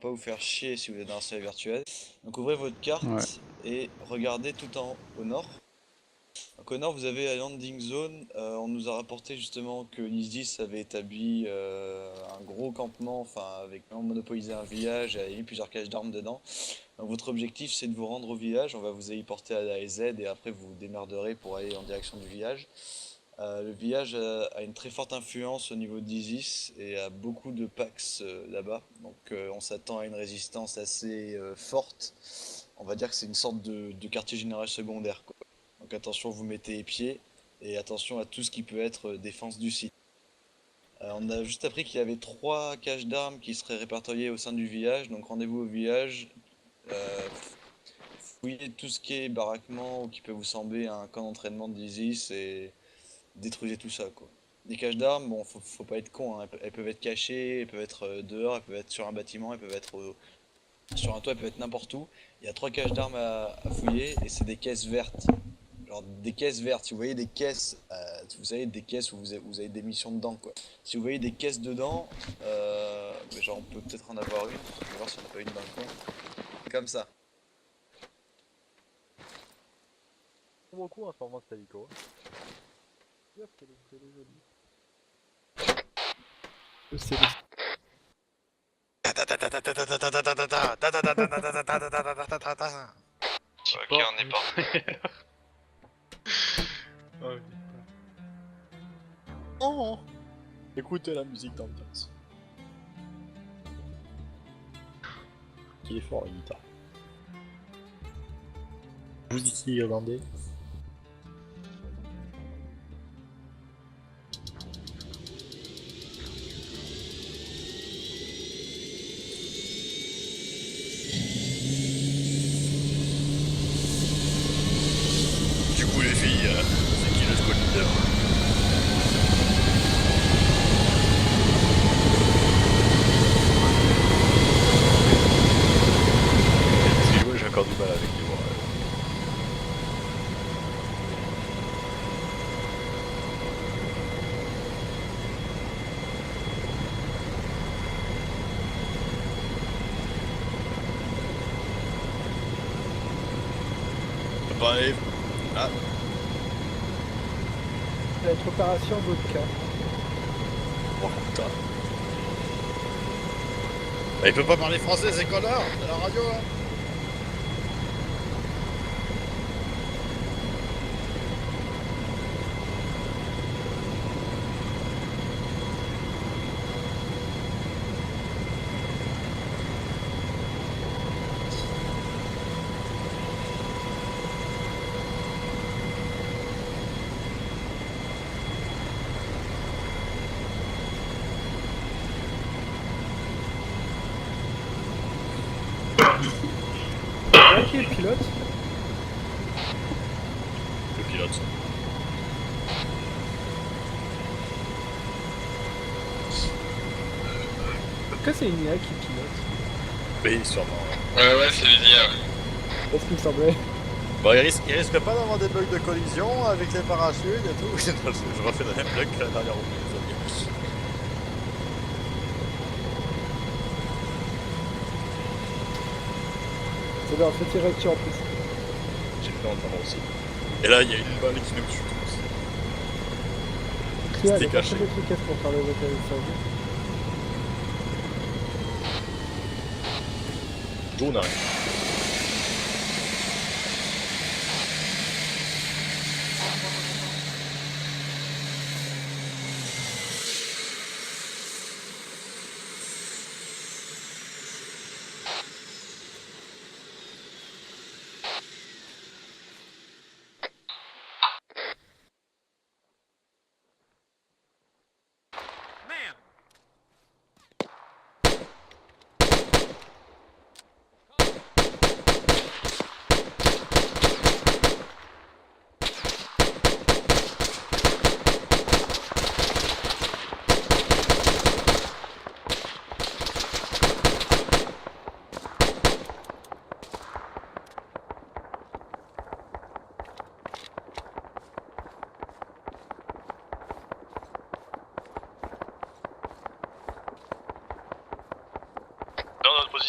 pas vous faire chier si vous êtes dans un serveur virtuel. Donc ouvrez votre Ouais. carte et regardez tout en haut au nord. Donc au nord vous avez la landing zone. On nous a rapporté justement que l'ISIS avait établi un gros campement, enfin avec vraiment monopolisé un village et a mis plusieurs caches d'armes dedans. Donc votre objectif c'est de vous rendre au village, on va vous héliporter à la AZ et après vous vous démerderez pour aller en direction du village. Le village a une très forte influence au niveau d'ISIS et a beaucoup de Pax là-bas. Donc on s'attend à une résistance assez forte. On va dire que c'est une sorte de quartier général secondaire, quoi. Donc attention, vous mettez les pieds et attention à tout ce qui peut être défense du site. On a juste appris qu'il y avait 3 caches d'armes qui seraient répertoriées au sein du village. Donc rendez-vous au village. Euh, Fouillez tout ce qui est baraquement ou qui peut vous sembler un camp d'entraînement d'ISIS et détruisez tout ça, quoi. Les caches d'armes, bon, faut pas être con, hein. Elles peuvent être cachées, elles peuvent être dehors, elles peuvent être sur un bâtiment, elles peuvent être sur un toit, elles peuvent être n'importe où. Il y a 3 caches d'armes à fouiller et c'est des caisses vertes. Genre des caisses vertes, si vous voyez des caisses, vous savez, des caisses où vous avez des missions dedans, quoi. Si vous voyez des caisses dedans, genre on peut peut-être en avoir une, on va voir si on n'a pas une dans le coin. Comme ça. Beaucoup en ce moment cette hélico. Yep, qu'elle est jolie. C'est Ok, on est parti. Oh, écoutez la musique d'ambiance. Qui est fort la guitare. Musique irlandais. Du coup les filles, c'est qui le squad leader? Parce que moi j'ai encore du mal avec les voix. Bah, allez. Ah, Ça va être opération vodka. Oh putain. Bah, il peut pas parler français, c'est connard de la radio hein. Ouais, qui est le pilote? Le pilote. Pourquoi c'est une IA qui pilote? Oui, sûrement. Ouais, c'est l'idée. C'est ce qu'il me semblait. Bon, il risque pas d'avoir des bugs de collision avec les parachutes et tout. Je refais le même bug que la dernière fois. C'est dans cette direction en plus. J'ai pu entendre aussi. Et là, il y a une balle qui nous tue tous. Cria, C'était elle est pas caché. très efficace pour faire le vote avec ça. Jaune arrive.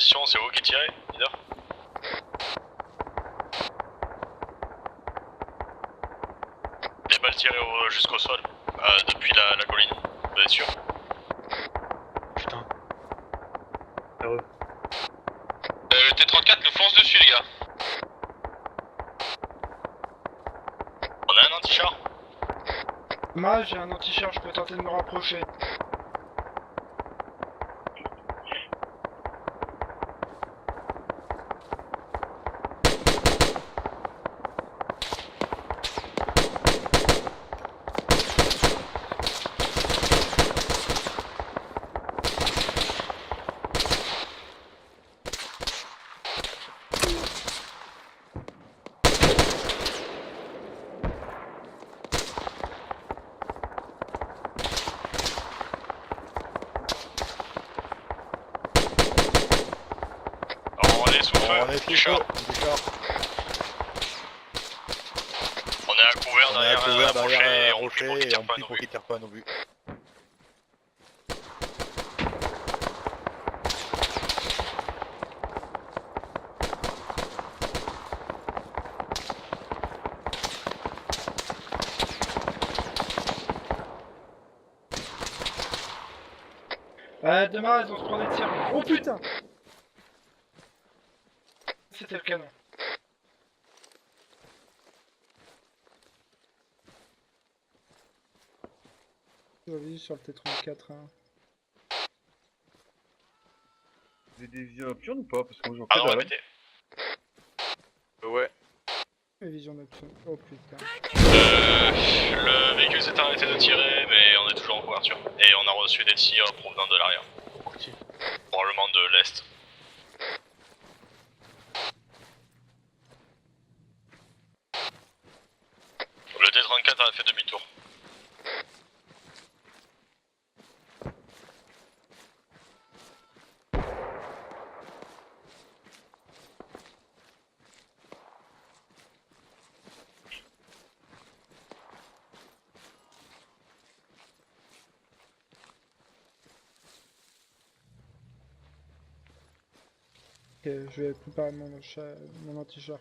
position, c'est vous qui tirez, leader? Les balles tirées jusqu'au sol, depuis la colline, vous êtes sûr? Putain. Le T-34 nous fonce dessus, les gars. On a un anti-char? Moi j'ai un anti-char, je peux tenter de me rapprocher. On est sous feu, anti-char. On est à couvert derrière un rocher et on prie pour qu'il tire pas à nos buts. Demain ils ont se prendre des tirs. Oh putain. C'était le canon. Oui, sur le T34. Hein. Vous avez des visions nocturnes ou pas? Parce qu'on joue en Ah non, cadavre. répétez. Ouais. Et vision nocturne. Oh putain. Le véhicule s'est arrêté de tirer, mais on est toujours en couverture. Et on a reçu des tirs provenant de l'arrière. Probablement de l'est. Le T-34 a fait demi-tour. Ok, je vais préparer mon anti-char.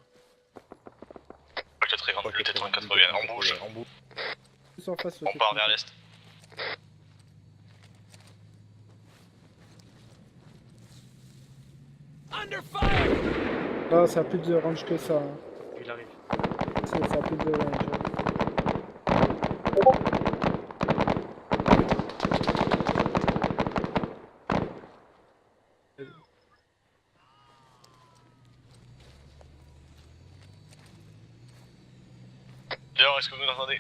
Le T-34 revient, on bouge. Plus en face, On part vers l'est. Ah, ça a plus de range que ça. Hein. Il arrive. Ça a plus de range. D'ailleurs, est-ce que vous nous entendez?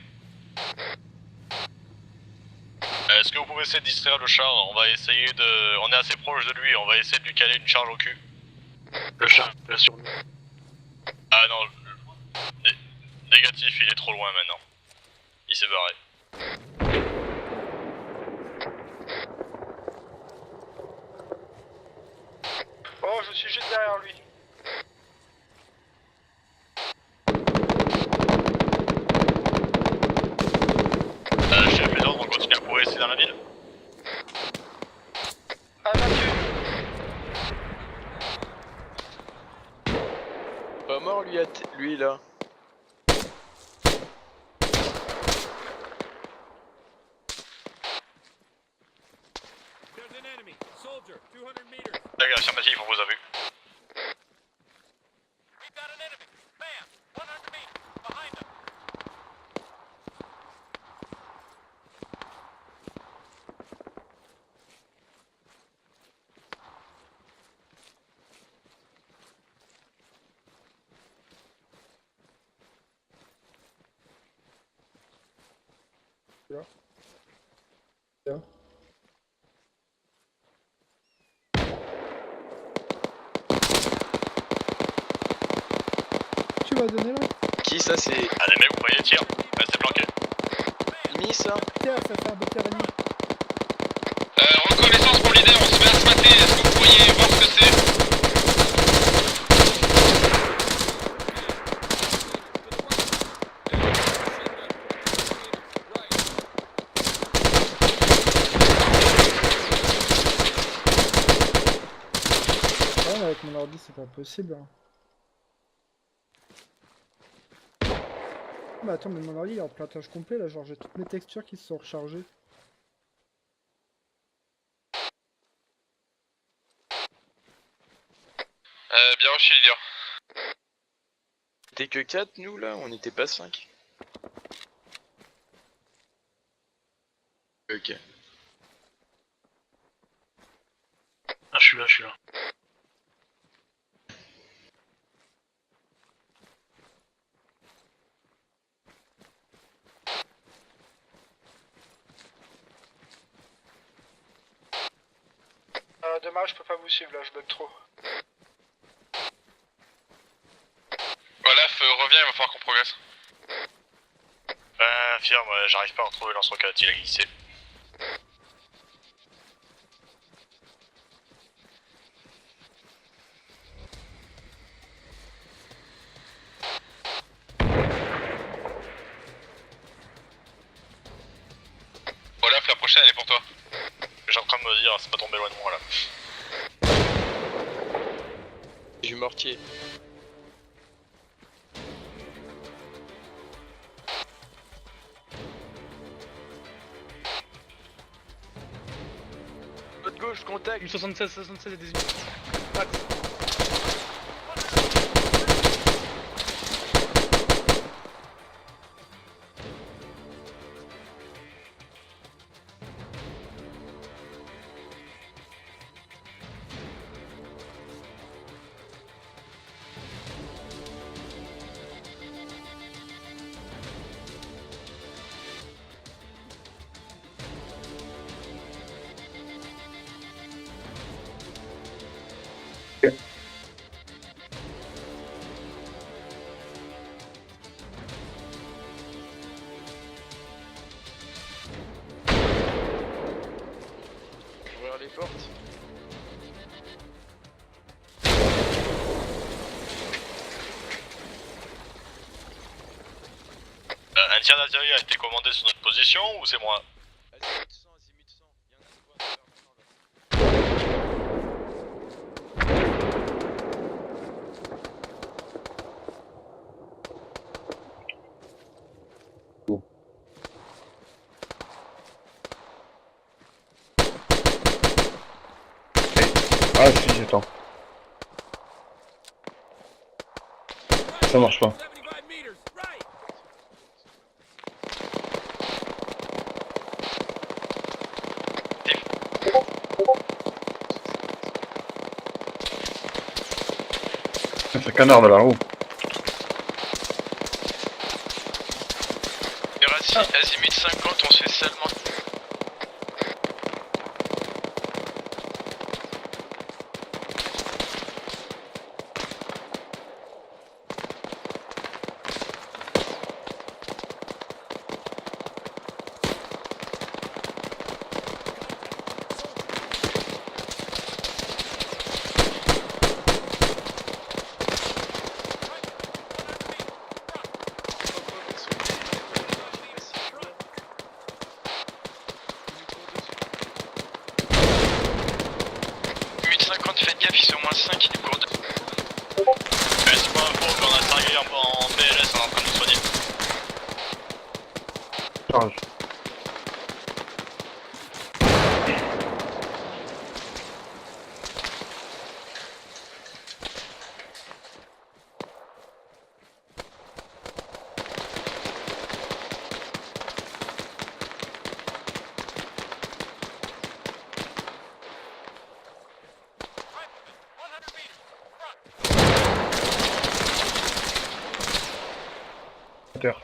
Est-ce que vous pouvez essayer de distraire le char? On va essayer de... On est assez proche de lui, on va essayer de lui caler une charge au cul. Le char, là sur nous. Ah non, négatif, il est trop loin maintenant. Il s'est barré. Oh, je suis juste derrière lui. Chef, les ordres, on continue à progresser dans la ville. Ah Mathieu. Pas mort lui là. Les gars, affirmatif, on vous a vu. Tu vas donner là? Qui ça c'est? Allez mec, vous voyez les tirs. Restez planqués. Mi ça? Tiens, ça fait un beau tir ennemi. Reconnaissance pour leader, on se fait à se mater, est-ce que vous pourriez voir ce que c'est? Ouais, impossible. Hein. Bah attends, mais mon ordi il est en platage complet là, genre j'ai toutes mes textures qui se sont rechargées. Bien reçu, leader. T'es que 4 nous là, on n'était pas 5. Ok. Ah, je suis là, je suis là. Dommage, je peux pas vous suivre là, je bug trop. Olaf, reviens, il va falloir qu'on progresse. Firme, j'arrive pas à retrouver lance-roquette, il a glissé. Olaf, la prochaine elle est pour toi. J'ai en train de me dire, c'est pas tombé loin de moi là. J'ai eu mortier. Votre gauche, contact. 76, 76 et 18. Ouvrir les portes. Un tir d'artillerie a été commandé sur notre position ou c'est moi? Azimut 100, azimut 100. Il y en a un squad vers le nord, là. Ah si, j'attends. Ça marche pas. Ça canarde là, oh. Erassi, azimut 50, on se fait seulement. Faites gaffe, ils sont au moins 5 qui nous courent de... C'est pas un faux, on a Sergei en PLS, on est en train de nous soigner. Charge. Terre.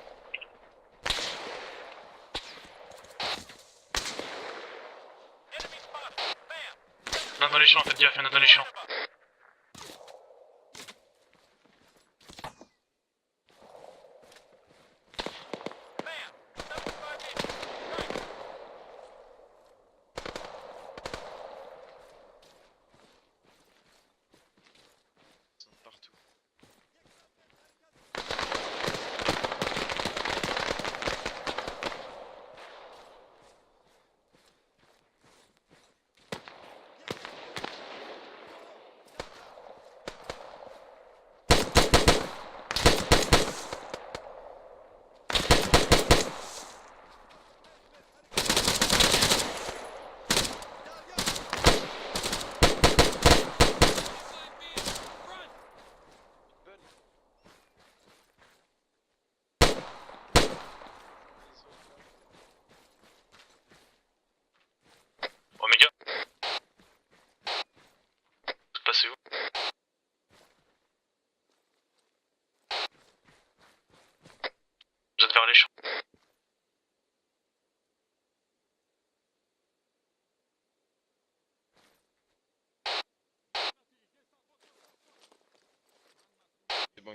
Il y en a dans les champs, faites gaffe, il y en a dans les champs. Ils sont partout.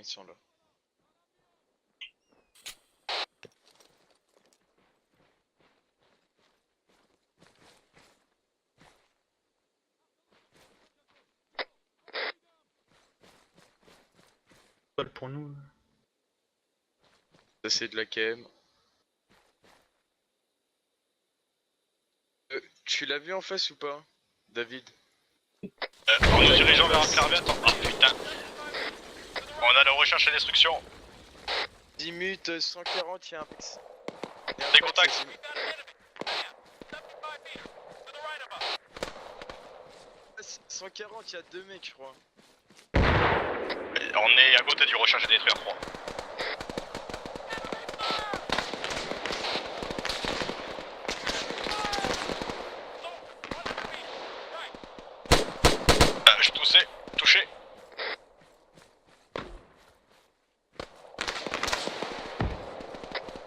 ils sont là. Pour nous. Ça c'est de la KM. Tu l'as vu en face ou pas, David? En nous dirigeant vers un clairvette. Ah putain. On a la recherche et destruction. 10 140, y'a un... Des contacts. 140, y'a 2 mecs, je crois. On est à côté du recherche et détruire 3. Je toussais, touché.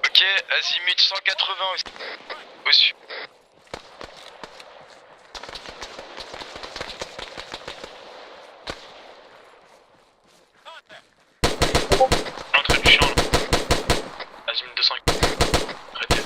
Ok, azimut 180 au sud. L'entrée du champ, azimut 200. Arrêtez.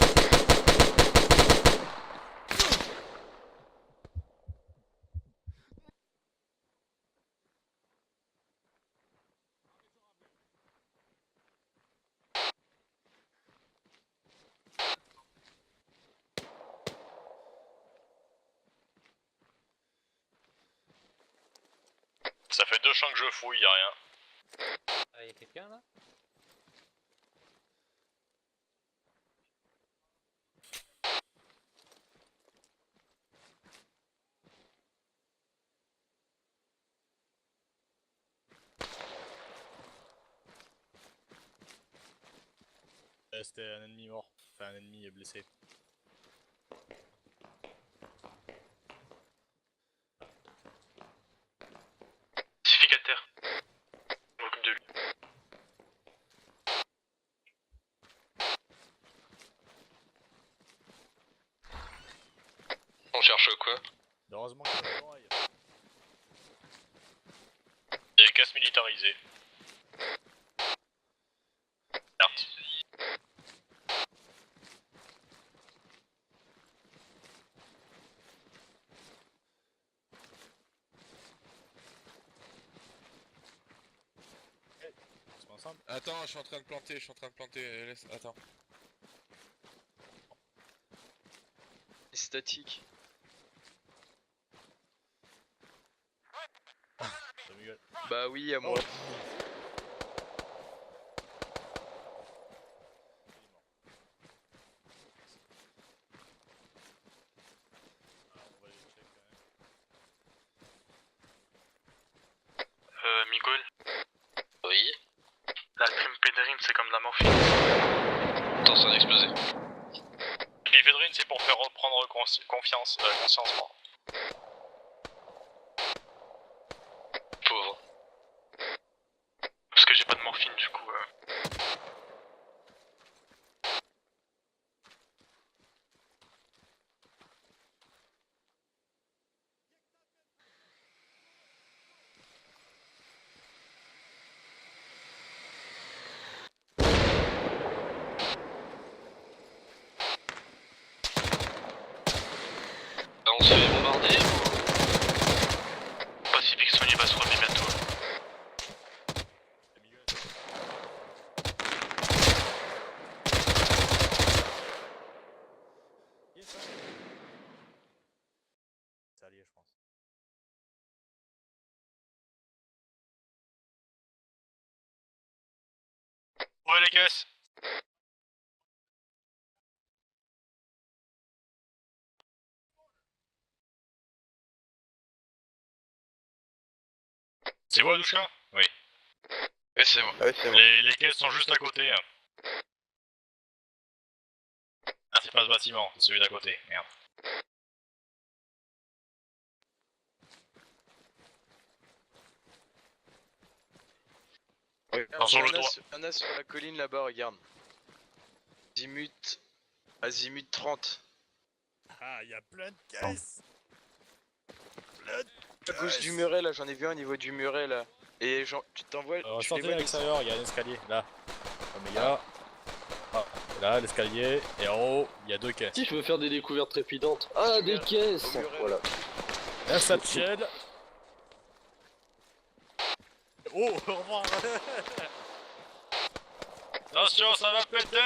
Ça fait 2 champs que je fouille, y'a rien. Ah, y'a quelqu'un là? C'était un ennemi mort, enfin un ennemi blessé. Pacificateur. Je m'occupe de lui. On cherche quoi? Heureusement qu'il y a le droit, Il y a des caisses militarisées. Merde. on se met ensemble. Attends, je suis en train de planter, laisse, attends. Statique. Salut, gueule. Bah oui, à moi. On va les check quand même. Miguel, Oui. la trimpédrine c'est comme de la morphine. Attention d'exploser. L'éphédrine c'est pour faire reprendre conscience. Pardon. Pauvre. Parce que j'ai pas de morphine du coup. On se fait bombarder Pacifique Sony va se remettre bientôt. Et Miguel. Qui est ça? C'est allié, je pense. Ouais les caisses. C'est moi Douchka? Oui. Et c'est moi. Ouais, c'est bon. Les caisses sont juste à côté. Ah c'est pas ce bâtiment, c'est celui d'à côté, merde. Regarde, sur le y'en a droit. y'en a sur la colline là-bas, regarde. Azimut 30. Ah, il y a plein de caisses. Plein de À gauche caisses. du muret là, j'en ai vu un au niveau du muret là. Et genre, tu t'envoies. tu les Sortez vois à l'extérieur, il y a un escalier, là. Comme il y a. Ah, là, l'escalier, et en haut, il y a 2 caisses. Si je veux faire des découvertes trépidantes. Ah, des caisses. au mur. Voilà. Un satchel. Oh, au revoir. Attention, ça va péter.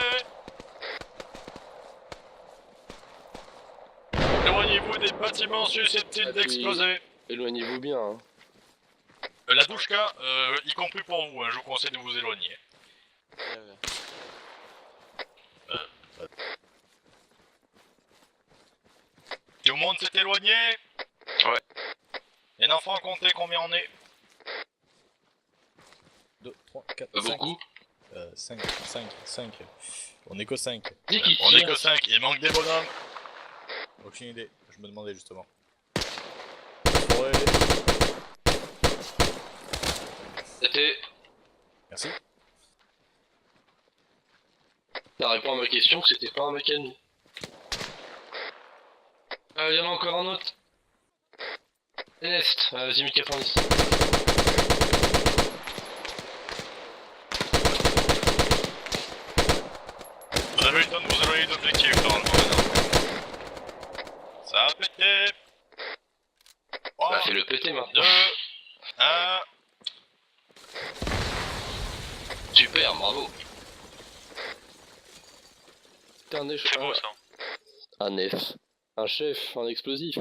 Éloignez-vous des bâtiments susceptibles d'exploser. Éloignez-vous bien, hein. La douchka, y compris pour vous, hein, je vous conseille de vous éloigner. Tout le monde s'est éloigné? Ouais. Et l'enfant, comptez combien on est? 2, 3, 4, Pas 5. beaucoup. 5. On est que 5. On est que 5, il manque des bonhommes. Aucune idée, je me demandais justement. C'était. Merci. Ça répond à ma question que c'était pas un mec à nous. Il y en a encore un autre. Est, vas-y, Mika Fandis. Vous avez eu le temps de vous éloigner d'objectif, normalement, maintenant. Ça a pété. Bah, fais le péter 2, maintenant. 1. Super, bravo. T'es un C'est beau ça. Un F. Un chef, un explosif.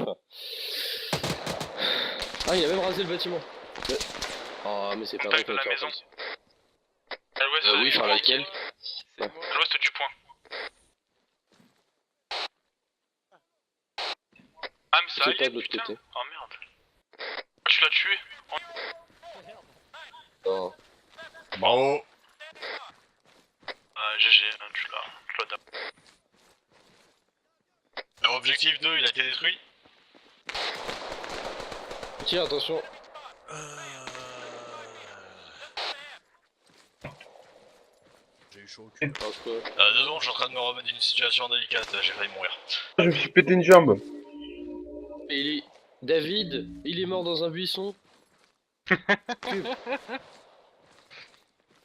Ah, il a même rasé le bâtiment. Oh, mais c'est pas vrai Contact de la maison. À l'ouest Oui, du par point. laquelle C'est moi. À l'ouest du point. Ah mais ça C'est y pas est, de l'autre putain. côté. Oh merde. Tu l'as tué. Non. Bravo. Ah GG, hein, tu l'as tapé. Objectif 2, il a été détruit. Tiens, attention. J'ai eu chaud au cul. Pense quoi. 2 secondes, je suis en train de me remettre d'une situation délicate, j'ai failli mourir. Je me suis pété une jambe. Il est... David, il est mort dans un buisson.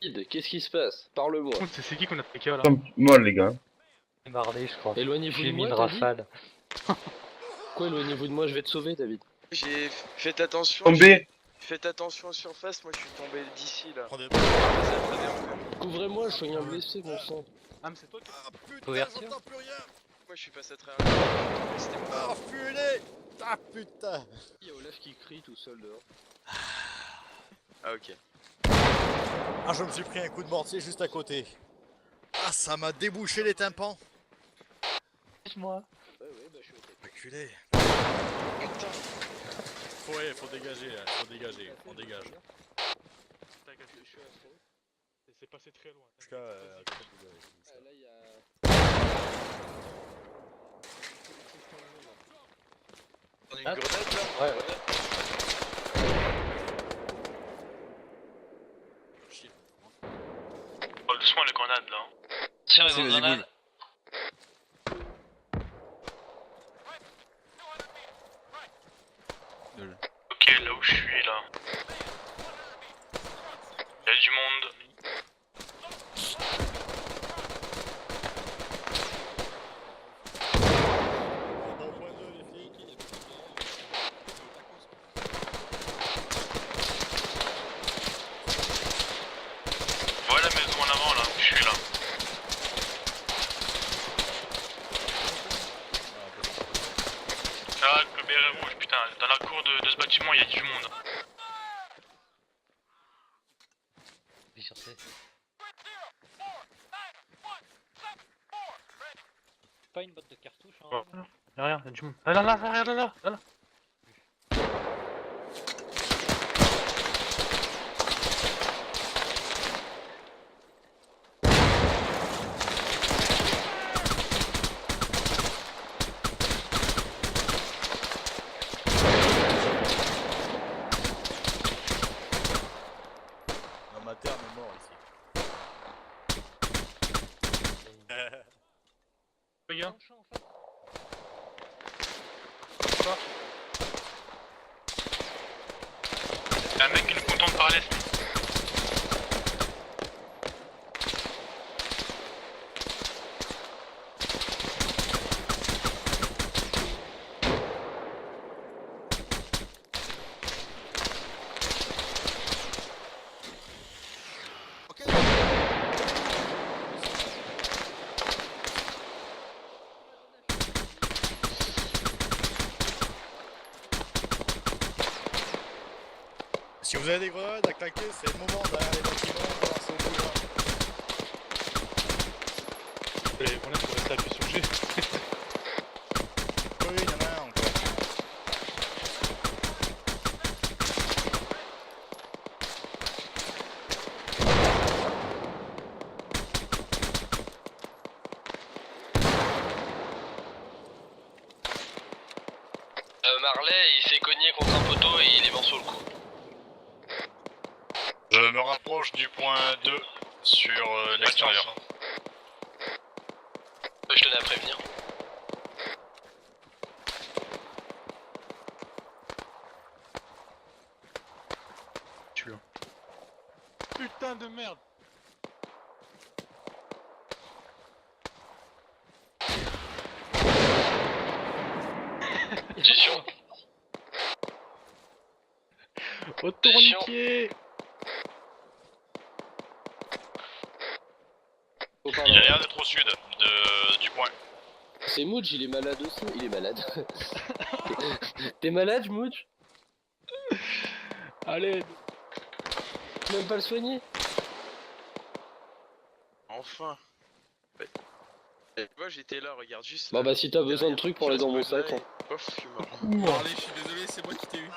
David, qu'est-ce qui se passe? Parle-moi. C'est qui qu'on a pris là? C'est un petit molle, les gars. Mardé, je crois. Éloignez-vous de J'ai mis moi, une t'as dit rafale. Quoi, éloignez-vous de moi, je vais te sauver, David. J'ai. Faites attention. Tombé. Faites attention aux surfaces, moi je suis tombé d'ici là. Prenez... Ça prenait encore. Couvrez-moi, je suis un blessé, mon sang. Ah, mais c'est toi qui. Ah putain, Couverture. j'entends plus rien. Moi je suis passé à travers. C'était Ah, fulé. Ah putain. Il y a Olaf qui crie tout seul dehors. Ah ok. Ah, je me suis pris un coup de mortier juste à côté. Ah, ça m'a débouché les tympans. Ouais, bah je suis au tête. Reculé. Putain. Faut dégager là, faut dégager, on dégage. Je suis à fond. C'est passé très loin. En tout cas, à côté de vous, Ah, là, il y a... On a une grenade là. Ouais, ouais. Oh, doucement les grenades là. Tiens les grenades. Ok, là où je suis là. Il y a du monde. Voilà la maison en avant là, où je suis là. Ah, le béret rouge, putain, dans la cour de ce bâtiment il y a du monde. Pas une botte de cartouches, hein. Oh. Y'a rien, y'a du monde. Ah là là, regarde là, là, là. Non, ma terre est mort ici. Regarde. Y'a un mec qui nous contente Par l'est. Si vous avez des grenades à claquer, c'est le moment derrière les bâtiments, c'est au bout là. Les problèmes pour rester appuyé sur le G. Oui, il y en a un encore. Marley, il s'est cogné contre un poteau et il est mort sur le coup. Je me rapproche du point 2 sur l'extérieur. Je tenais à prévenir. Putain de merde. Attention. Au tourniquet. Il a l'air d'être au sud du point. C'est Mooch, il est malade aussi. Il est malade. T'es malade, Mooch? Allez. Même pas le soigner? Enfin. Ouais. Moi j'étais là, regarde juste. Bon bah si t'as besoin de trucs pour aller dans mon sac. Hein. Pof, je suis mort. Marley, je suis désolé, c'est moi qui t'ai eu.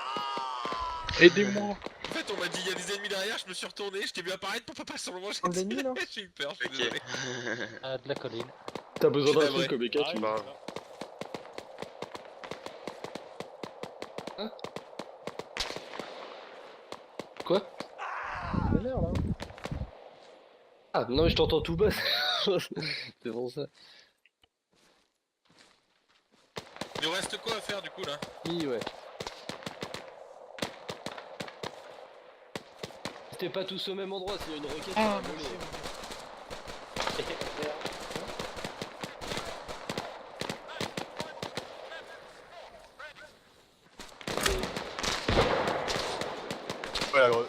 Aidez-moi. En fait, on m'a dit il y a des ennemis derrière, je me suis retourné, je t'ai vu apparaître pour pas passer sur le moment. Un ennemi, là J'ai eu peur, je suis désolé. De la colline. T'as besoin d'un C'est truc, vrai. Obeka, tu Bah, Quoi? Il a l'air, là. Ah non mais je t'entends tout bas. C'est pour ça. Il nous reste quoi à faire du coup là? Oui ouais. C'était pas tous au même endroit, s'il y a une roquette, ça va voler. Ouais, gros.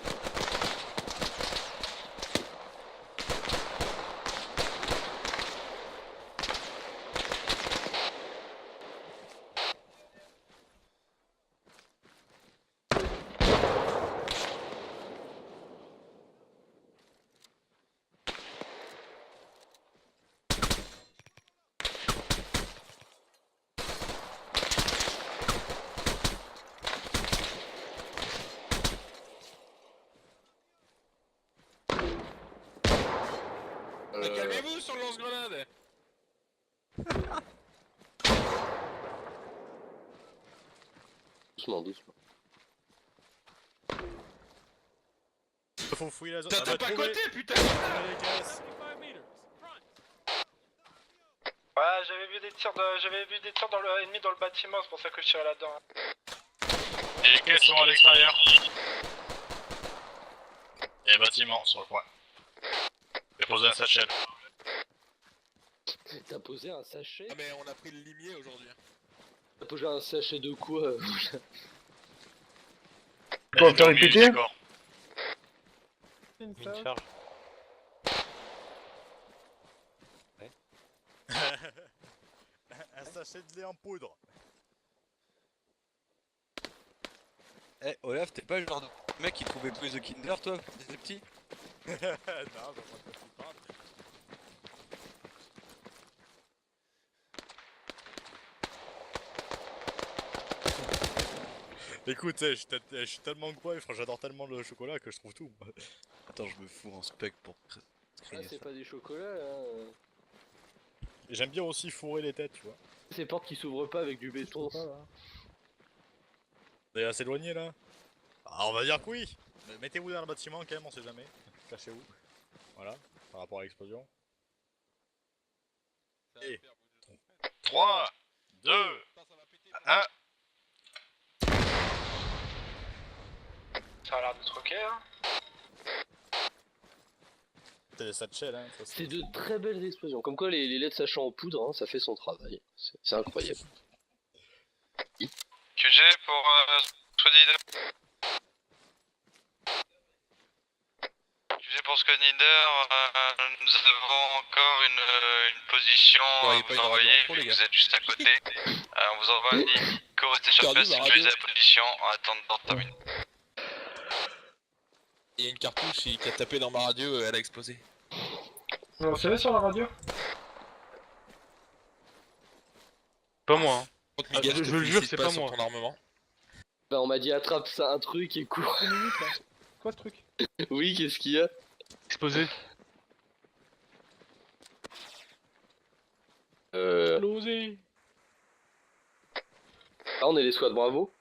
Calmez-vous sur le lance-grenade. Doucement, doucement. Faut fouiller la zone. T'as pas côté, putain. Ouais, j'avais vu des tirs dans le ennemi dans le bâtiment, c'est pour ça que je tirais là-dedans. Et les caisses sont à l'extérieur. Et les bâtiments sur le point. J'ai posé un sachet. T'as posé un sachet? Ah mais on a pris le limier aujourd'hui. T'as posé un sachet de quoi? On va faire répéter? D'accord. Une charge. Un sachet de lait en poudre. Eh, Olaf, t'es pas le genre de mec qui trouvait plus de Kinder, toi, quand t'étais petit? Non, je vois pas de quoi tu parles. Écoute, je suis tellement quoi, j'adore tellement le chocolat que je trouve tout. Moi. Attends, je me fous en spec pour Ah créer c'est ça. pas des chocolats là. Et j'aime bien aussi fourrer les têtes, tu vois. Ces portes qui s'ouvrent pas avec du béton. Pas, là. Vous êtes assez éloigné là? Ah, on va dire que oui. Mais mettez-vous dans le bâtiment quand même, on sait jamais. Cachez-vous. Voilà, par rapport à l'explosion. Et 3, 2, 1. Ça a l'air d'être ok, hein. t'as des satchels, hein. Ça, C'est de très belles explosions. Comme quoi, les LED sachant en poudre, hein, ça fait son travail. C'est incroyable. QG pour Squad Leader. QG pour Squad Leader, nous avons encore une position Ouais, à y a pas vous une radio envoyer, info, vu les que gars. vous êtes juste à côté. On vous envoie un hélico, restez sur Perdu place, ma sécuriser radio. la position en attendant de terminer. Il y a une cartouche qui a tapé dans ma radio, elle a explosé. Vous savez sur la radio? Pas moi. Hein. Contre Miguel, je je te le jure, félicite c'est pas pas sur moi. ton armement. Bah, on m'a dit attrape ça un truc et cours. 2 minutes là. C'est quoi ce truc? Oui, qu'est-ce qu'il y a? Exposé. Explosé. Ah, on est les squads Bravo.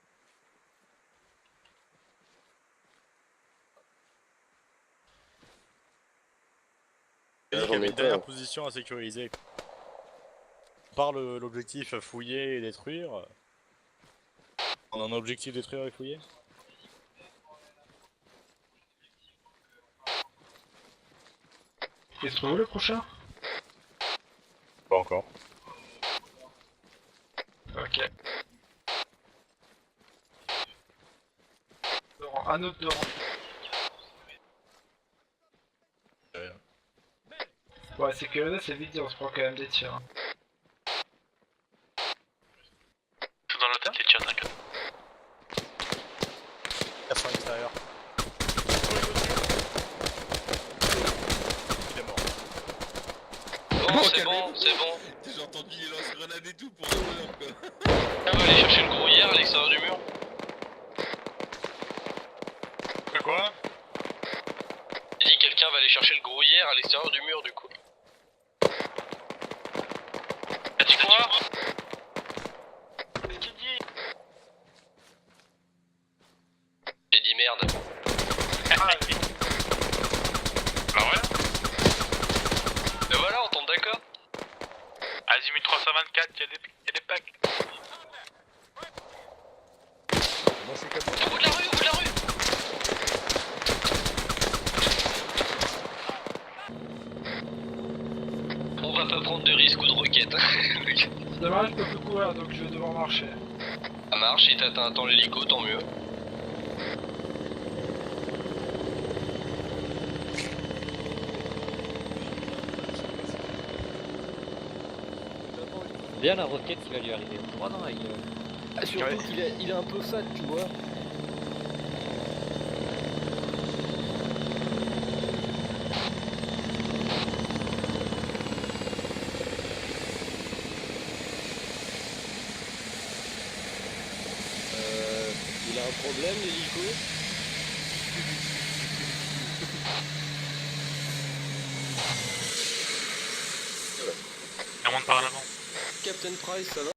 Il y j'en avait ai une dernière peur. position à sécuriser. Par l'objectif fouiller et détruire. On a un objectif détruire et fouiller? Il se trouve où le prochain? Pas encore. Ok. Un autre de rang. Ouais, sécurité c'est vite dit, on se prend quand même des tirs. Hein. Tout dans la tête, les tirs, t'inquiète. 400 extérieur. Il est mort. Bon, c'est bon, c'est bon. J'ai entendu les lance-grenades et tout pour un heure, quoi. On va aller chercher le grouillère à l'extérieur du mur. Quoi? J'ai dit quelqu'un va aller chercher le grouillère à l'extérieur du mur du coup. T'as dit quoi? Qu'est-ce qu'il dit? J'ai dit merde. Bah ouais. Mais voilà, on tombe d'accord. Azimut 324, y'a des packs. Moi je suis capable. Au bout de la rue, au bout de la rue. On va pas prendre de risques ou de roquettes. C'est dommage, je peux plus courir donc je vais devoir marcher. Ça marche, si t'atteins un temps l'hélico, tant mieux. Bien la roquette qui va lui arriver droit dans la gueule. Ah, surtout qu'il a un peu fat, tu vois. Il a un problème l'hélico. Il remonte par l'avant. Captain Price, ça va?